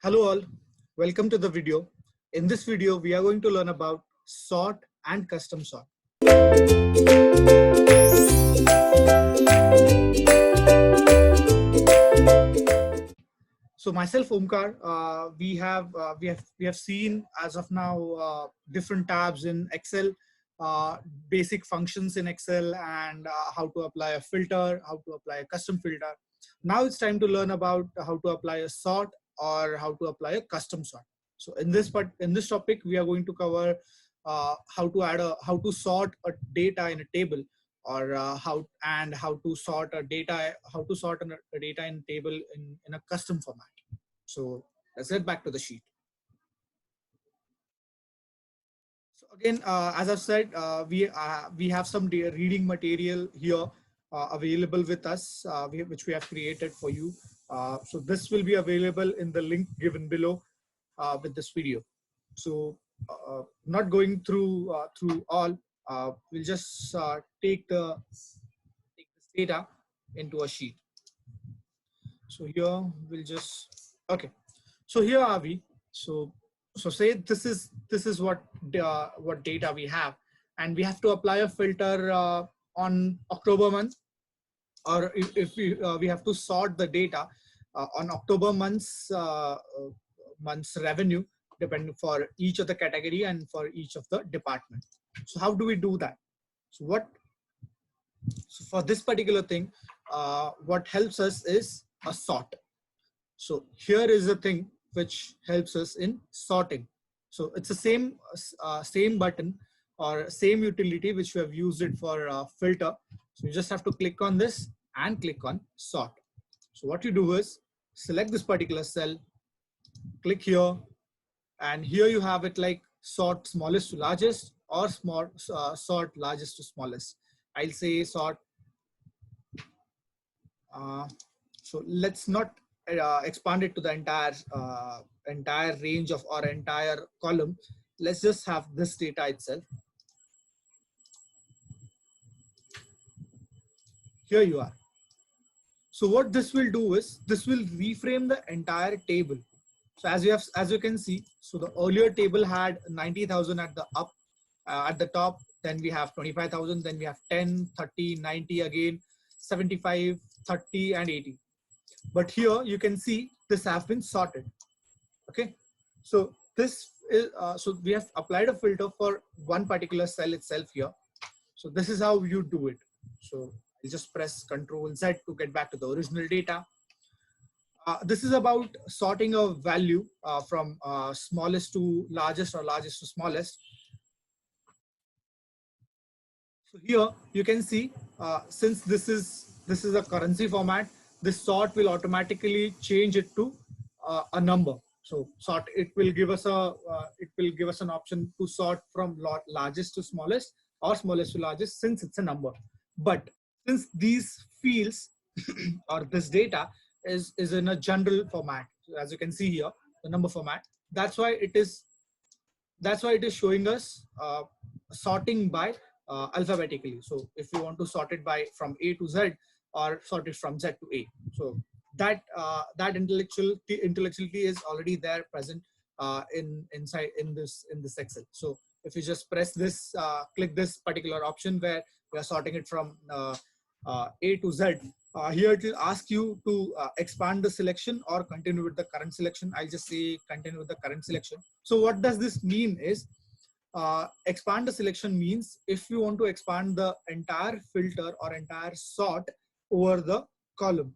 Hello all, welcome to the video. In this video, we are going to learn about sort and custom sort. So myself, Omkar, we have seen as of now different tabs in Excel, basic functions in Excel, and how to apply a filter, how to apply a custom filter. Now it's time to learn about how to apply a sort or how to apply a custom sort. So in this topic, we are going to cover how to sort a data in a table, or how to sort a data in table in a custom format. So let's get back to the sheet. So again, as I've said, we have some reading material here available with us, which we have created for you. So this will be available in the link given below with this video. So not going through all, we'll just take this data into a sheet. So here we'll just, okay. So here are we. So say this is what data we have, and we have to apply a filter on October month, or if we have to sort the data on October month's revenue, depending for each of the category and for each of the department. So how do we do that? So for this particular thing, what helps us is a sort. So here is the thing which helps us in sorting. So it's the same button or same utility which we have used it for filter. So you just have to click on this and click on sort. So what you do is select this particular cell, click here, and here you have it like sort smallest to largest or sort largest to smallest. I'll say sort. So let's not expand it to the entire range of or entire column. Let's just have this data itself. Here you are. So what this will do is this will reframe the entire table. So as you can see, so the earlier table had 90,000 at the top, then we have 25,000, then we have 10, 30, 90 again, 75, 30 and 80. But here you can see this has been sorted. Okay, so this is so we have applied a filter for one particular cell itself here. So this is how you do it. So you just press Ctrl Z to get back to the original data. This is about sorting a value from smallest to largest or largest to smallest. So here you can see, since this is a currency format, this sort will automatically change it to a number. So sort, it will give us an option to sort from largest to smallest or smallest to largest, since it's a number. But since these fields or this data is in a general format, as you can see here, the number format, that's why it is showing us sorting by alphabetically. So if you want to sort it by from A to Z, or sort it from Z to A, so that intellectuality is already there present inside in this Excel. So if you just press this, click this particular option where we are sorting it from A to Z, here it will ask you to expand the selection or continue with the current selection. I'll just say continue with the current selection. So what does this mean is, expand the selection means if you want to expand the entire filter or entire sort over the column,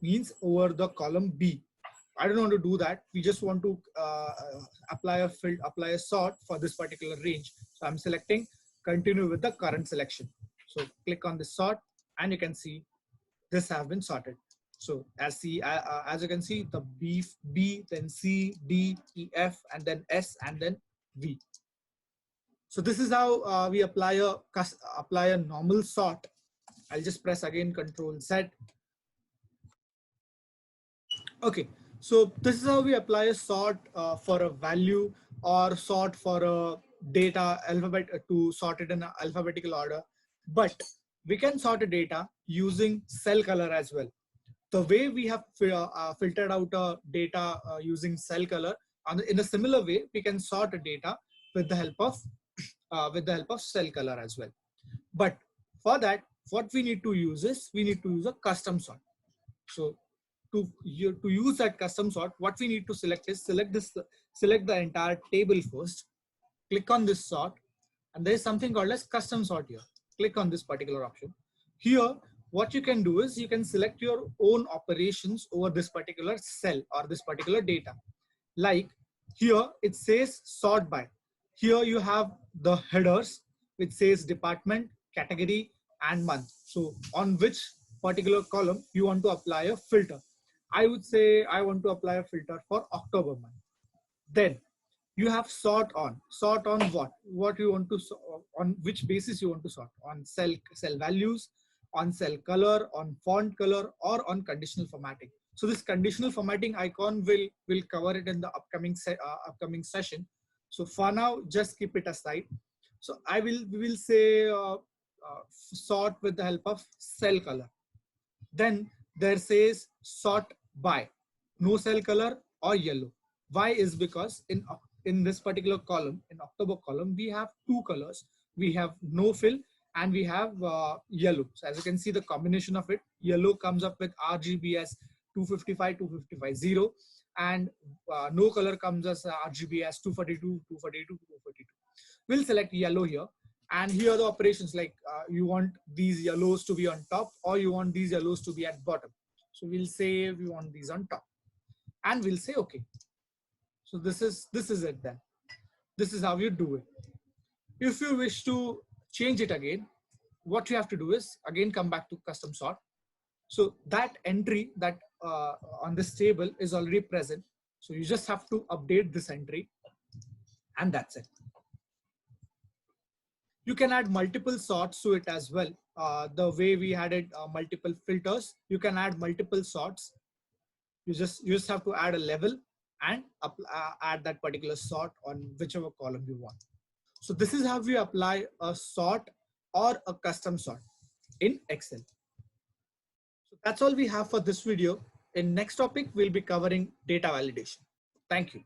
means over the column B. I don't want to do that. We just want to apply a sort for this particular range. So I'm selecting continue with the current selection. So click on the sort, and you can see this has been sorted. So as you can see, the B, then C, D, E, F, and then S, and then V. So this is how we apply a normal sort. I'll just press again Ctrl Z. Okay, so this is how we apply a sort for a value, or sort for a data to sort it in an alphabetical order. But we can sort a data using cell color as well. the way we have filtered out data using cell color, in a similar way, we can sort data with the help of cell color as well. But for that, what we need to use is we need to use a custom sort. So to use that custom sort, what we need to select is select the entire table first, click on this sort, and there is something called as custom sort here. Click on this particular option. Here, what you can do is you can select your own operations over this particular cell or this particular data. Like here, it says sort by. Here you have the headers, which says department, category, and month. So on which particular column you want to apply a filter. I would say I want to apply a filter for October month. Then you have sort on what you want to, on which basis you want to sort, on cell values, on cell color, on font color, or on conditional formatting. So this conditional formatting icon will cover it in the upcoming session. So for now, just keep it aside. So we will say sort with the help of cell color. Then there says sort by, no cell color or yellow. Why is because in this particular column, in October column, we have two colors. We have no fill and we have yellow. So as you can see, the combination of it, yellow comes up with RGB as 255, 255, 0, and no color comes as RGB as 242, 242, 242. We'll select yellow here. And here are the operations, like you want these yellows to be on top or you want these yellows to be at bottom. So we'll say we want these on top and we'll say okay. So this is it then. This is how you do it. If you wish to change it again, what you have to do is again come back to custom sort. So that entry that on this table is already present. So you just have to update this entry and that's it. You can add multiple sorts to it as well. The way we added multiple filters, you can add multiple sorts. You just have to add a level and add that particular sort on whichever column you want. So this is how we apply a sort or a custom sort in Excel. So that's all we have for this video. In next topic, we'll be covering data validation. Thank you.